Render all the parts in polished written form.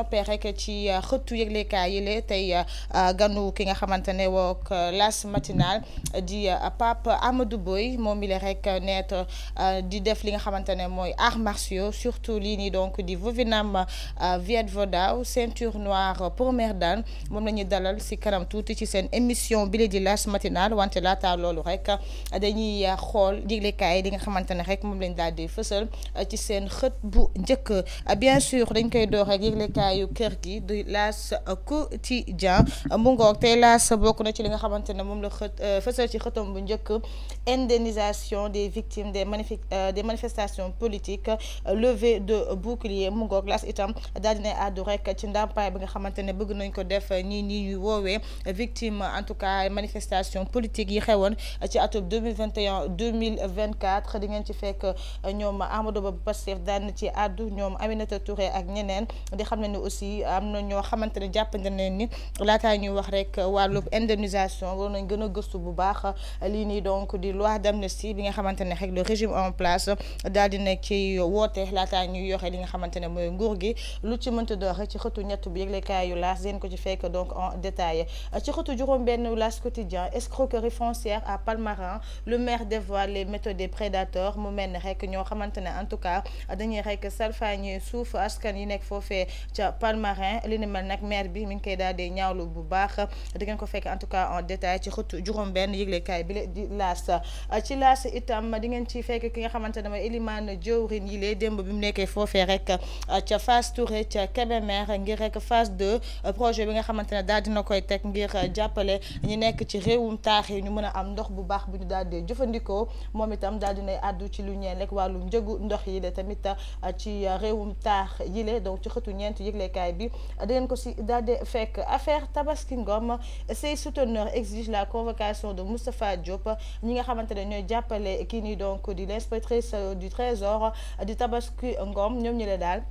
noppee rek ci xëttu yëglekaay yi la tey ganu ki nga xamante ne wook las matinal di Pape Amadou Boy moom mi la rek nekk di def li nga xamante ne mooy arts martiaux surtout lii nii donc di Vovinam Viet Vodaaw ceinture noire première dan moom la ñuy dalal si kanam tuuti ci seen émission bi la di las matinal wante laata loolu rek dañuy xool yëglekaay yi di nga xamante ne rek moom lañ daal di fësal ci seen xët bu njëkk bien sûr dañ koy door ak yëglekaayu kër gi di L'As Quotidien mu ngoog tey L'As bokk na ci li nga xamante ne moom la fësal ci xëtam bu njëkk indemnisation des victimes des manifestations politiques levée de bouclier mu ngoog L'As itam daal dina àddu rek ci ndàmpaay bi nga xamante ne bëgg nañ ko def ñii ñuy woowee victime en tout cas manifestation politique yi xewoon ci atum 2021 2024 di ngeen ci fekk ñoom Amadou Ba Pastef daan na ci àddu ñoom Aminata Touré ak ñeneen di xam ne ni aussi am na ñoo xamante ne jàppante ne ni laataa ñuy wax rek wàllub indemnisation war nañ gën a gëstu bu baax lii nii donc di loi d'amnistie bi nga xamante ne rek le régime en place daal di nekk ci woote laataa ñuy yoxe li nga xamante ne mooy nguur gi lu ci mënta dox ci xëtu ñett bi yëglekaayu L'As den ko ci fekk donc en détail ci xëtu juróom-benn L'As Quotidien escroquerie foncière à Palmarin le maire dévoile les méthodes des prédateurs mu mel ne rek ñoo xamante ne en tout cas dañuy rek salfaañi suuf askan yi nekk foofee ca Palmarin li ni mel nag maire bi mi ngi koy daal di ñaawlu bu baax di ngeen ko fekk en tout cas en détail ci xëtu juróom-benn yëglekaay bi la di L'As ci L'As itam di ngeen ci fekk ki nga xamante ne mooy Elimane Diawrin yi lee démb bi mu nekkee foofee rek ca Fass Touré ca Kébémer ngir rek phase 2 projet bi nga xamante ne daal dina koy teg ngir jàppale ñu nekk ci réewum taax yi ñu mën a am ndox bu baax bu ñu daal di jëfandikoo moom itam daal dinay àddu ci lu ñeel rek wàllu njëgu ndox yi la tamit ci réewum taax yile donc ci xëtu ñeent yëglekaay bi dangeen ko si daal di fekk affaire Tabaski Ngom ses souteneurs exigent la convocation de Moustapha Diop ñi nga xamante ne ñooy jàppale kii nii donc di l'inspectrice du trésor di Tabaski Ngom ñoom ñi la daal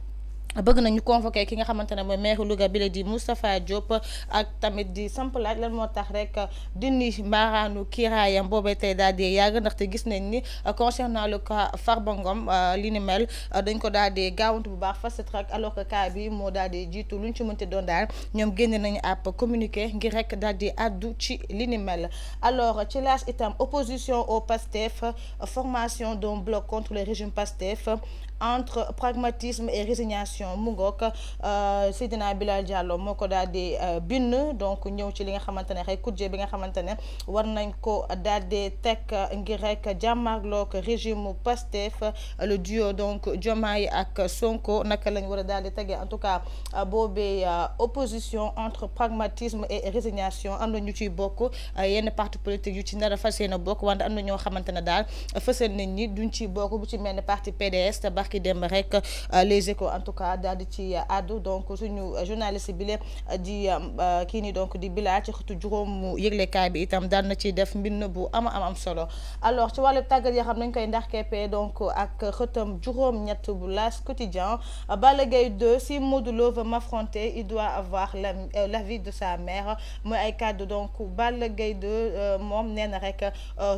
bëgg nañu convoqué ki nga xamante ne mooy maire Louga bi la di Moustapha Diop ak tamit di samp laaj lan moo tax rek dindi mbaaraanu kiiraayam boobee tey daal di yàgg ndaxte gis nañ ni concernant le cas Farba Ngom li ni mel dañ ko daal di gaawantu bu baax fast track alors que cas bi moo daal di jiitu lu ñu ci mënti doon daal ñoom génne nañu ab communiqué ngir rek daal di addu ci li ni mel. alors ci L'As itam opposition au PASTEF formation d'un bloc contre le régime PASTEF entre pragmatisme et résignation mu ngoog Seydina Bilal Diallo moo ko daal di bind donc ñëw ci li nga xamante ne rek kujje bi nga xamante ne war nañ ko daal di teg ngir rek jàmmarloog régime Pastef le duo donc Diomaye ak Sonko naka lañ war a daal di tegee en tout cas boobee opposition entre pragmatisme et résignation am na ñu ciy bokk yenn parti politique yu ci nar a fas yéene bokk wante am na ñoo xamante ne daal fësal nañ ni duñ ciy bokk bu ci mel ne parti PDS ki dem rek les échos en tout cas daal di ci àddu donc suñu journaliste bi di kii ni donc di Bilal ci xëtu juróomu yëglekaay bi itam daan na ci def mbind bu am solo alors ci wàllu tàggat yoo xam nañ koy ndax keppee donc ak xëtam juróom-ñett bu L'As Quotidien Balla Gaye 2 si Modou Lo veut m'affronter il doit avoir l'avis de sa mère mooy ay kàddu donc Balla Gaye 2 moom nee na rek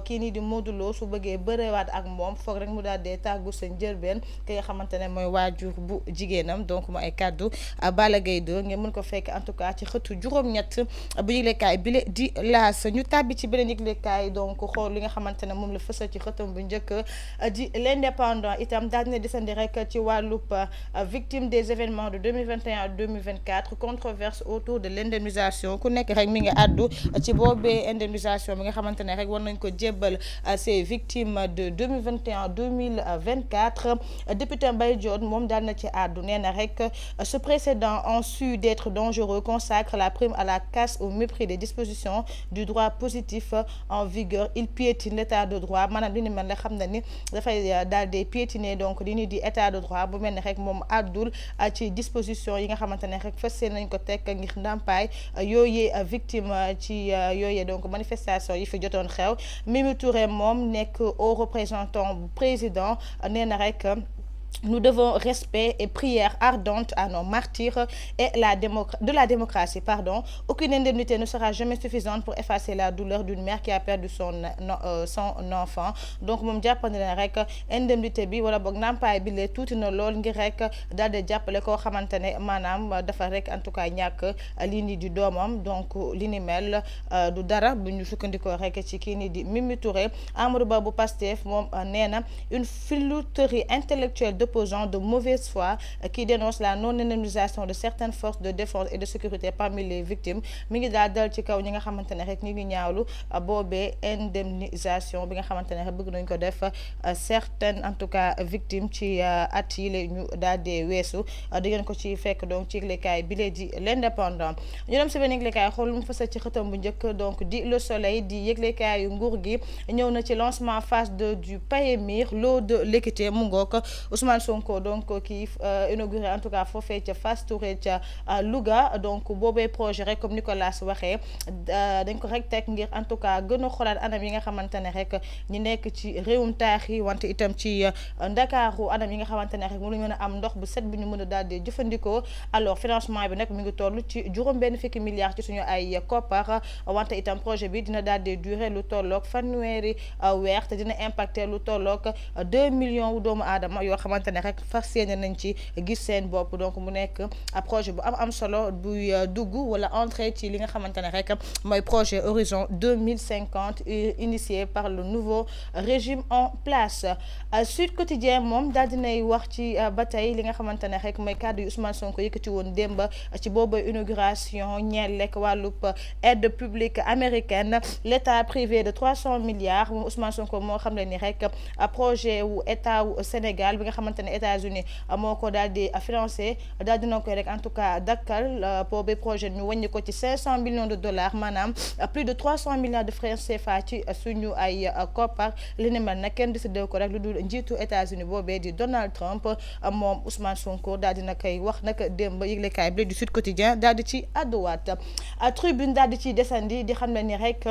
kii nii di Modou Lo su bëggee bërewaat ak moom foog rek mu daal dee tàggu seen njëlbeen ki nga xamante ne mooy waajur bu jigéenam donc mu ay kàddu Balla Gaye 2 ngeen mën ko fekk en tout cas ci xëtu juróom-ñett bu yëglekaay bi di L'As ñu tàbbi ci beneen yëglekaay donc xool li nga xamante ne moom la fësal ci xëtam bu njëkk di l'Indépendant itam daal dina desandi rek ci wàllub victime des événements de 2021 2024 controverse autour de l'indemnisation ku nekk rek mi ngi àddu ci boobee indemnisation bi nga xamante ne rek war nañ ko jébbal ces victimes de 2021 2024 député Mbaye Dione moom daal na ci àddu nee na rek ce précédent en su d'être dangereux consacre la prime à la casse au mépris des dispositions du droit positif en vigueur il piétine l'état de droit maanaam li ni mel ne xam na ni dafay daal di piétiner donc li ni di état de droit bu mel ne rek moom àddul ci disposition yi nga xamante ne rek fas nañ ko teg ngir ndàmpaay yooyee victime ci yooyee donc manifestation yi fi jotoon xew Mimi Touré moom nekk au représentant bu président nee na rek Nous devons respect et prière ardente à nos martyrs et de la démocratie. Pardon. Aucune indemnité ne sera jamais suffisante pour effacer la douleur d'une mère qui a perdu son enfant. Donc moom jàppandi na rek indemnité bi wala boog ndàmpaay bi lee tuuti na lool ngir rek daal di jàppale koo xamante ne maanaam dafa rek en tout cas ñàkk lii nii di doomam. Donc li ni mel du dara bu ñu sukkandikoo rek ci kii nii di Mimi Touré. Amadou Ba bu Pastef moom nee na une filouterie intellectuelle d'opposants de mauvaise foi qui dénoncent la non-indemnisation de certaines forces de défense et de sécurité parmi les victimes mi ngi daal dal ci kaw ñi nga xamante ne rek ñi ngi ñaawlu boobee indemnisation bi nga xamante ne rek bëgg nañ ko def certaines en tout cas victimes ci at yi la ñu daal di weesu di ngeen ko ci fekk donc ci yëglekaay bi lee di l'Indépendant. ñu dem si benn yëglekaay xool mu fësal ci xëtam bu njëkk donc di Le Soleil di yëglekaayu nguur gi ñëw na ci lancement phase 2 du PAEMIR l'eau de l'équité mu ngoog Ousmane Sonko donc qui inauguré en tout cas foofee ca Fass Touré ca Louga donc boobee projet rek comme Nicolas waxee dañ ko rek teg ngir en tout cas gën a xoolaat anam yi nga xamante ne rek ñi nekk ci réewum taax yi wante itam ci Ndakaaru anam yi nga xamante ne rek mënuñu mën a am ndox bu set bi ñu mën a daal di jëfandikoo. Alors financement bi nag mi ngi toll ci juróom-benn fukki milliards ci suñu ay koppar wante itam projet bi dina daal di durer lu tolloog fanweeri weer te dina impacter lu tolloog 2 millions wu doomu aadama yoo xamante ne rek fas yéene nañ ci gis seen bopp. Donc mu nekk projet bu am solo buy dugg wala entrée ci li nga xamante ne rek mooy projet Horizon 2050 initié par le nouveau régime en place. Sud Quotidien moom daal dinay wax ci ba tey li nga xamante ne rek mooy kàddu yu Ousmane Sonko yëkkati woon démb ci boobu inauguration ñeel lekk wàllub aide publique américaine l'état privé de 300 milliards moom Ousmane Sonko moo xam ne ni rek projet wu état wu Sénégal bi nga xamante ne États-Unis moo ko daal di financé daal dina koy rek en tout cas dakkal boobu projet ñu wàññi ko ci 500 millions de dollars maanaam plus de 300 milliards de francs CFA ci suñu ay koppar li ni mel nag kenn décidé ko rek lu dul njiitu États-Unis boobee di Donald Trump moom Ousmane Sonko daal dina koy wax nag démb yëglekaay bi du Sud Quotidien daal di ci àdduwaat Tribune daal di ci desandi di xam ne ni rek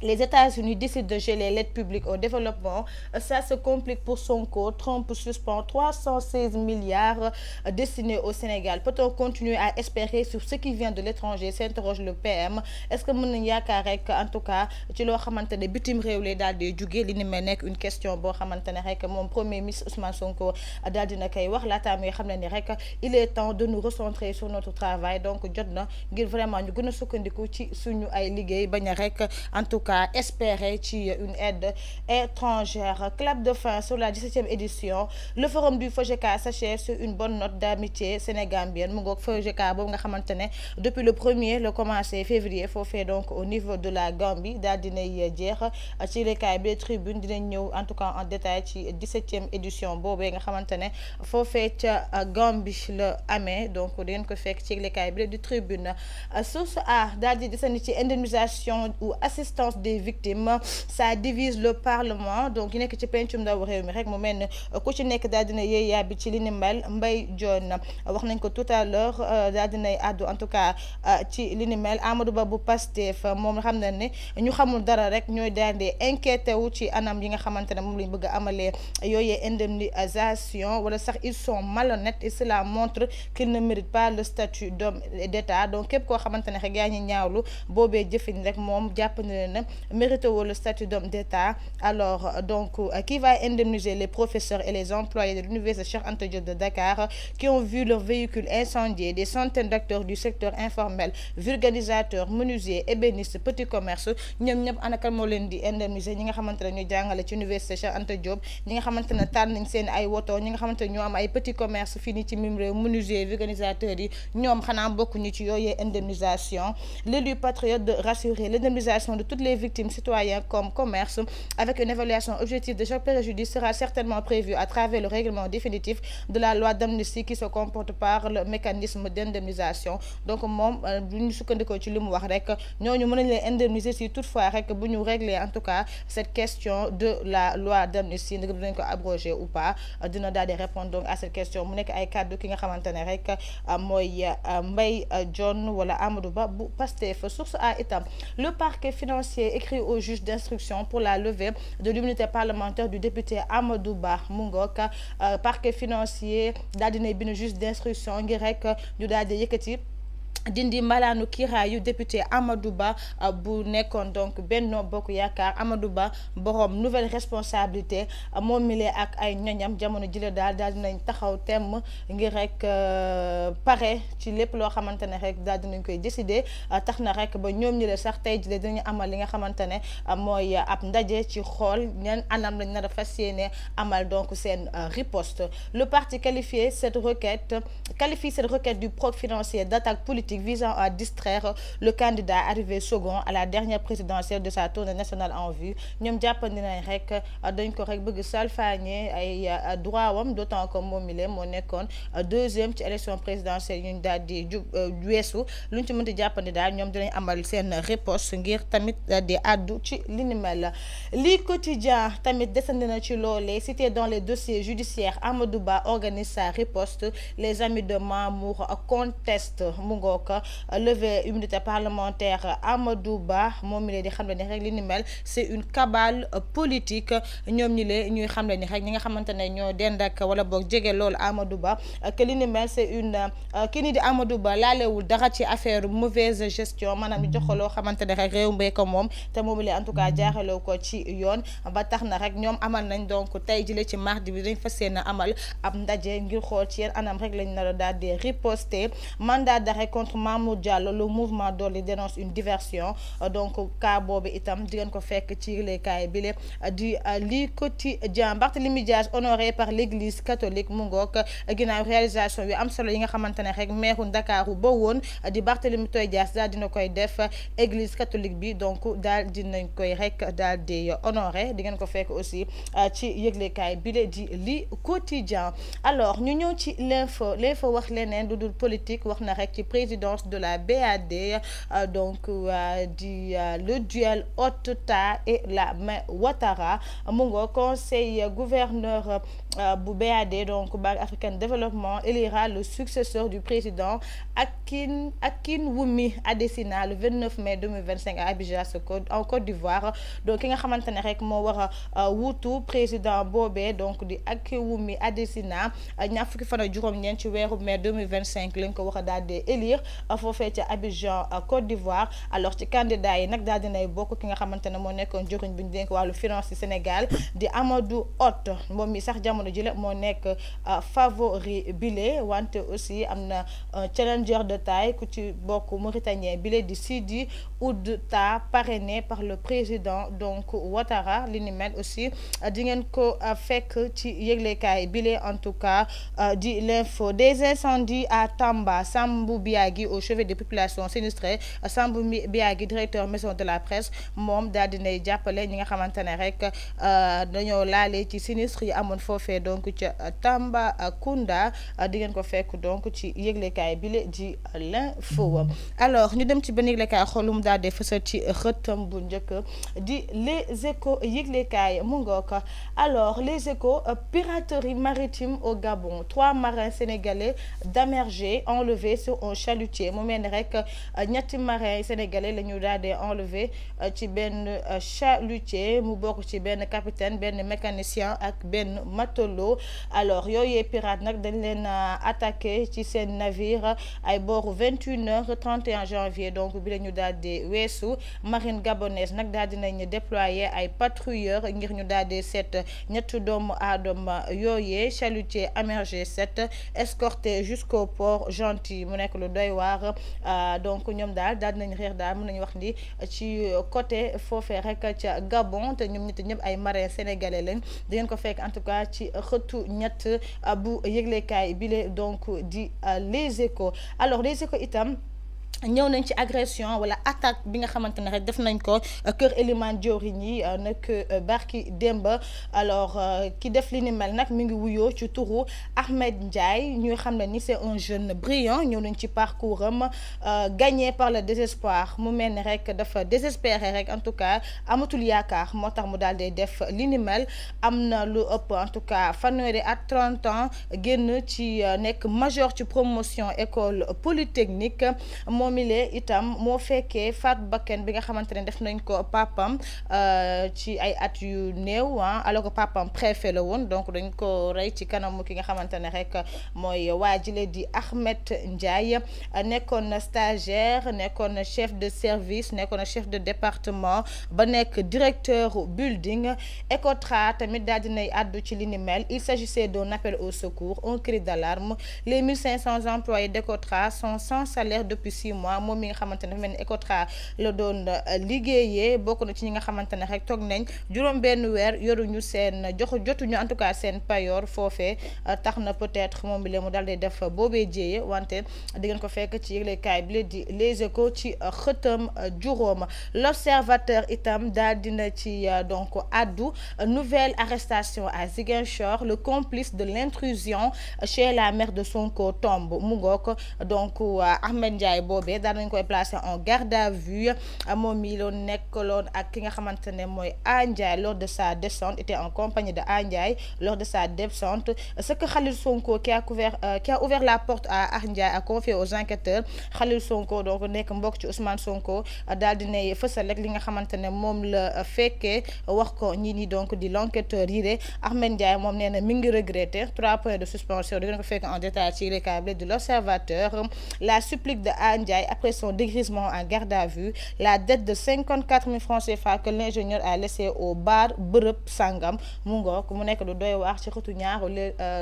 les États-Unis décident de geler l'aide publique au développement. Ça se complique pour Sonko. Trump suspend 316 milliards destinés au Sénégal. Peut-on continuer à espérer sur ce qui vient de l'étranger, s'interroge le PM. Est-ce que mën nañ yaakaar rek en tout cas ci loo xamante ne bitim réew lay daal di jugee li ni mel nekk une question boo xamante ne rek moom premier ministre Ousmane Sonko daal dina koy wax laataa muy xam ne ni rek il est temps de nous recentrer sur notre travail. Donc jot na ngir vraiment ñu gën a sukkandiku ci suñu ay liggéey bañ a rek en tout cas espérer ci une aide étrangère. Clap de fin sur la 17e édition. Le forum du FOGECA s'achève sur une bonne note d'amitié sénégambienne mu ngoog FOGECA boobu nga xamante ne depuis le 1er le commencé février foofee donc au niveau de la Gambie daal dinay jeex ci lekaay bi tribune dinañ ñëw en tout cas en détail ci 17e édition boobee nga xamante ne foofee ca Gambie la amee donc di ngeen ko fekk ci lekaay bi di tribune. Source A daal di desandi ci indemnisation ou assistance des victimes ça divise le parlement donc yi nekk ci pencum ndaw réew mi rek mu mel ne ku ci nekk daal dina yéey yàbbi ci li ni mel. Mbaye Dione wax nañ ko tout à l'heure daal dinay àddu en tout cas ci li ni mel. Amadou Ba bu Pastef moom xam na ne ñu xamul dara rek ñooy daal di inquiété wu ci anam yi nga xamante ne moom lañ bëgg a amalee yooyee indemnisation wala sax ils sont malhonnêtes et cela montre qu'ils ne méritent pas le statut d'homme d'État. Donc képp koo xamante ne rek yaa ngi ñaawlu boobee jëfin rek moom jàpp na ne mérite woo le statut d'homme d'État. Alors donc qui va indemniser les professeurs et les employés de l'université Cheikh Anta Diop de Dakar qui ont vu leur véhicule incendié? Des centaines d'acteurs du secteur informel, vulgarisateurs, menuisiers, ébénistes, petits commerces ñoom ñëpp ana kan moo leen di indemniser? Ñi nga xamante ne ñuy jàngale ci université Cheikh Anta Diop, ñi nga xamante ne tànn nañ seen ay woto, ñi nga xamante ne ñoo am ay petits commerces fii nii ci mim réew, menuisiers, vulgarisateurs yi ñoom xanaa bokkuñu ci yooyee indemnisation. L'élu patriote de rassurer l'indemnisation de toutes les victimes citoyens comme commerce avec une évaluation objective de chaque préjudice sera certainement prévue à travers le règlement définitif de la loi d'amnistie qui se comporte par le mécanisme d'indemnisation. Donc moom bu ñu sukkandikoo ci li mu wax rek ñooñu mën nañ leen indemniser si toutefois rek bu ñu régler en tout cas cette question de la loi d'amnistie ndax dinañ ko abroger ou pas dina daal di répondre donc à cette question mu nekk ay kàddu ki nga xamante ne rek mooy Mbaye Dione wala Amadou Ba bu Pastef. Source A itam le parquet financier papier écrit au juge d'instruction pour la levée de l'immunité parlementaire du député Amadou Ba mu ngoog parquet financier daal dinay bind juge d'instruction ngir rek ñu daal di yëkkati dindi mbalaanu kiiraayu député Amadou Ba bu nekkoon donc Benno Bokk Yaakaar Amadou Ba borom nouvelle responsabilité moom mi ak ay ñoñam jamono jile daal dinañ taxaw temm ngir rek pare ci lépp loo xamante ne rek daal dinañ koy décider tax na rek ba ñoom ñi le sax tey jile dinañu amal li nga xamante ne mooy ab ndaje ci xool ñan anam lañ nar a fas yéene amal donc seen riposte. Le parti qualifie cette requête du proc financier d'attaque politique visant à distraire le candidat arrivé second à la dernière présidentielle de sa tournée nationale en vue. Ñoom jàppandi nañ rek dañ ko rek bëgg salfaañe ay droit wam d'autant que moom mi moo nekkoon deuxième ci élection présidentielle ñu daal di weesu luñ ci mënti jàppandi daal ñoom dinañ amal seen riposte ngir tamit di addu ci li ni mel. Li quotidien tamit desandi na ci loolee cité dans les dossiers judiciaires Amadou Ba organise sa riposte. Les amis de Mamour contestent mu ngoog lever immunité parlementaire Amadou Ba moom mi lee di xam ne ni rek li ni mel c'est une cabale politique ñoom ñi lee ñuy xam ne ni rek ñi nga xamante ne ñoo dend ak wala boog jege loolu Amadou Ba que li ni mel c'est une kii ni di Amadou Ba laalewul dara ci affaire mauvaise gestion maanaam ñu jox ko loo xamante ne rek réew mbéy ko moom te moom lee en tout cas jaaxaloo ko ci yoon ba tax na rek ñoom amal nañ donc tey jile ci mardi bi dañ fas yéene amal ab ndaje ngir xool ci yenn anam rek lañ nar a daal di riposter. Mandat d'arrêt contre Mamour Diallo, le mouvement Dolli dénonce une diversion donc cas boobu itam di ngeen ko fekk ci yëglekaay bi di li quotidien. Barthélémy Dias honoré par l'église catholique mu ngoog ginnaaw réalisation yu am solo yi nga xamante ne rek meeru Ndakaaru ba woon di Barthélémy Toye Dias daal dina koy def église catholique bi donc daal dinañ koy rek daal di honoré di ngeen ko fekk aussi ci yëglekaay bi di li quotidien. Alors ñu ñëw ci l'info wax leneen lu dul politique wax na rek ci présidence de la BAD donc le duel Hott-Ta et la main Ouattara mu ngo conseil gouverneur bu BAD donc Banque africaine de développement élira le successeur du président Akinwumi Adesina le 29 mai 2025 à Abidjan en Côte d'Ivoire. Donc ki nga xamante ne rek moo war a wuutu président boobee donc di Akinwumi Adesina ñaar fukki fan ak juróom-ñeent ci weeru mai 2025 lañ ko wax a daal di élire foofee ca Abidjan Côte d'Ivoire. Alors ci candidat yi nag daal dinay bokk ki nga xamante ne moo nekkoon jëriñ bi ñu dénk wàllu finance ci Sénégal di Amadou Hott moom mi sax jamono ji la moo nekk favori bile wante aussi am na challenger de taille ku ci bokk mauritanien bile di Sidi Ould Tah parrainé par le président donc Ouattara li ni mel aussi di ngeen ko fekk ci yëglekaay bile en tout cas di l'info. Des incendies à Tamba, Sambou Biagui au chevet des populations sinistrées. Sambou Biagui directeur maison de la presse moom daal dinay jàppale ñi nga xamante ne rek dañoo laale ci sinistre yi amoon foofee donc ca Tambacounda di ngeen ko fekk donc ci yëglekaay bile di l'info. Alors ñu dem ci benn yëglekaay xoolum daal di fësal ci xëtam bu njëkk di les échos yëglekaay mu ngoog. Alors les échos piraterie maritime au Gabon, 3 marins sénégalais d'Amergé enlevés sur un chalutier mu mel ni rek ñetti marins sénégalais la ñu daal di enlevé ci benn chalutier mu bokk ci benn capitaine benn mécanicien ak benn matelot. Alors yooyee pirate nag dañ leen attaqué ci seen navire ay booru 21h 31 janvier donc bi la ñu daal di weesu. marine gabonaise nag daal dinañ déployer ay patrouilleurs ngir ñu daal di seet ñetti doomu aadama yooyee. Chalutier Amergé 7 escorté jusqu'au port Gentil mu nekk lu doy waar donc ñoom daal dinañ réer daal mën nañu wax ni ci côté foofee rek ca Gabon te ñoom ñëpp ay marins sénégalais lañ di ngeen ko fekk en tout cas ci xëtu ñett bu yëglekaay bile donc di les échos. Alors les échos itam ñëw nañ ci agression wala attaque bi nga xamante ne rek def nañ ko kër Elimane Diorine yi nag barki Demba. Alors ki def li ni mel nag mi ngi wuyoo ci turu Ahmed Ndiaye ñuy xam ne ni c'est un jeune brillant ñëw nañ ci parcours am gagné par le désespoir mu mel ni rek dafa désespéré rek en tout cas amatul yaakaar moo tax mu daal di def li ni mel. am na lu ëpp en tout cas fanweeri at 30 ans génn ci nekk major ci promotion école polytechnique moom moomile itam moo fekkee faat bakken bi nga xamante ne def nañ ko papam ci ay at yu néew alors que papam préfet la woon donc dañ ko rey ci kanamu ki nga xamante ne rek mooy waa jile di Ahmed Ndiaye nekkoon na stagiaire nekkoon na chef de service nekkoon na chef de département ba nekk directeur building Ecotra tamit daal dinay àddu ci li ni mel. Il s'agissait d'un appel au secours, un cri d'alarme. Les 1500 employés d'Ecotra sont sans salaire depuis 6 mois moom mi nga xamante ne mel ni Ecotra la doon liggéeyee bokk na ci ñi nga xamante ne rek toog nañ juróom benn weer yoruñu seen jotuñu en tout cas seen payoor foofee tax na peut-être moom bi lee mu daal di def boobee jéeye wante di ngeen ko fekk ci yëglekaay bi la di Les Échos ci xëtam juróom. L'Observateur itam daal dina ci donc addu nouvelle arrestation à Ziguinchor, le complice de l'intrusion chez la mère de Sonko tombe mu ngoog donc Ahmed Ndiaye boobee daan nañ koy placer en garde à vue moom mi loon nekkaloon ak ki nga xamante ne mooy A Ndiaye lors de sa descente était en compagnie de A Ndiaye lors de sa descente. Ce que Khalil Sonko qui a ouvert la porte à A Ndiaye a confié aux enquêteurs. Khalil Sonko donc nekk mbokk ci Ousmane Sonko daal dinay fësal rek li nga xamante ne moom la fekkee wax ko ñi ni donc di l'enquêteur yi Ahmed Ndiaye moom nee na mi ngi regretté 3 points de suspension di ngeen ko fekk en détail ci les câbles de l'Observateur. La supplique de A Ndiaye après son dégrisement en garde à vue, la dette de 54 000 francs CFA que l'ingénieur a laissé au bar bërëb sangam mu ngoog mu nekk lu doy wax ci xëtu ñaaru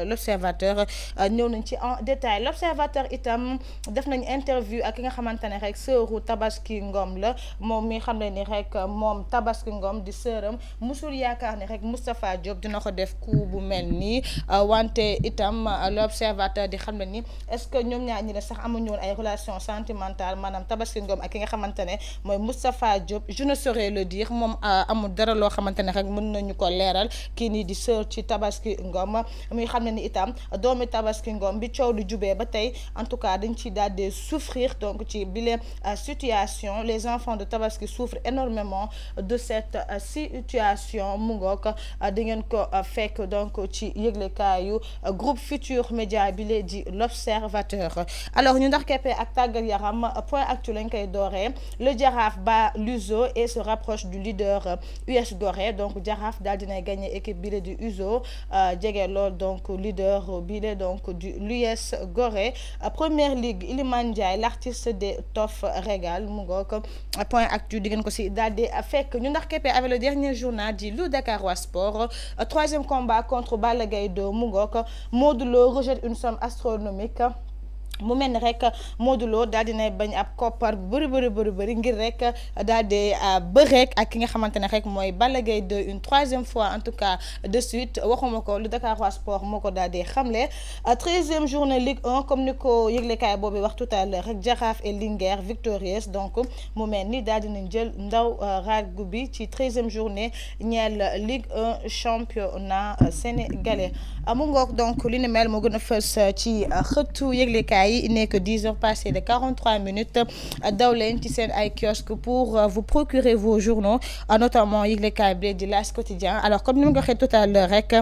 l'Observateur ñëw nañ ci en détail. L'Observateur itam def nañ interview ak ki nga xamante ne rek sëru Tabaski Ngom la moom mi xam ne ni rek moom Tabaski Ngom di sëram musul yaakaar ne rek Moustapha Diop dina ko def coup bu mel nii wante itam l'Observateur di xam ne ni est-ce que ñoom ñaar ñi ne sax amuñu woon ay relations sentimentales maanaam Tabaski Ngom ak ki nga xamante ne mooy Moustapha Diop je ne saurais le dire moom amul dara loo xamante ne rek mën nañu ko leeral kii nii di sër ci Tabaski Ngom muy xam ne ni itam doomi Tabaski Ngom bi coow lu jubee ba tey en tout cas dañ ci daal di souffrir donc ci bile situation. Les enfants de Tabaski souffrent énormément de cette situation mu ngoog di ngeen ko fekk donc ci yëglekaayu groupe Futur Média bi la di l'Observateur. Alors ñu ndax keppee ak tàggat yaram point actu lañ koy dooree. Le Jaraaf bat l'USO et se rapproche du leader US Gorée donc Jaraaf daal dinay gagné équipe bi la di USO jege lool donc leader bi la donc du l'US Gorée. Première ligue Iliman Ndiaye l'artiste des Tof Régal mu ngoog point actu di ngeen ko si daal di fekk ñu ndax keppee avec le dernier journal di lu Dakarois Sport. Troisième combat contre Balla Gaye 2 mu ngoog Modou Lo rejette une somme astronomique. mu mel ni rek Modou Lo daal dinay bañ ab koppar bëri ngir rek daal di bëreek ak ki nga xamante ne rek mooy Balla Gaye 2 une troisième fois en tout cas de suite waxuma ko lu Dakarois Sport moo ko daal di xamle. 13e journée Ligue 1 comme ni ko yëglekaay boobu wax tout à l'heure rek Jaraaf et Linguère victorieuse donc mu mel ni daal dinañ jël ndaw ragu bi ci 13e journée ñeel Ligue 1 championnat sénégalais mu ngoog donc li ni mel moo gën a fës ci xëtu yëglekaay il n'est que 10 heures passées de 43 minutes daw leen ci seen ay kiosque pour vous procurer vos journaux notamment yëglekaay bi di L'As Quotidien. Alors comme ni ma ko waxee tout à l'heure rek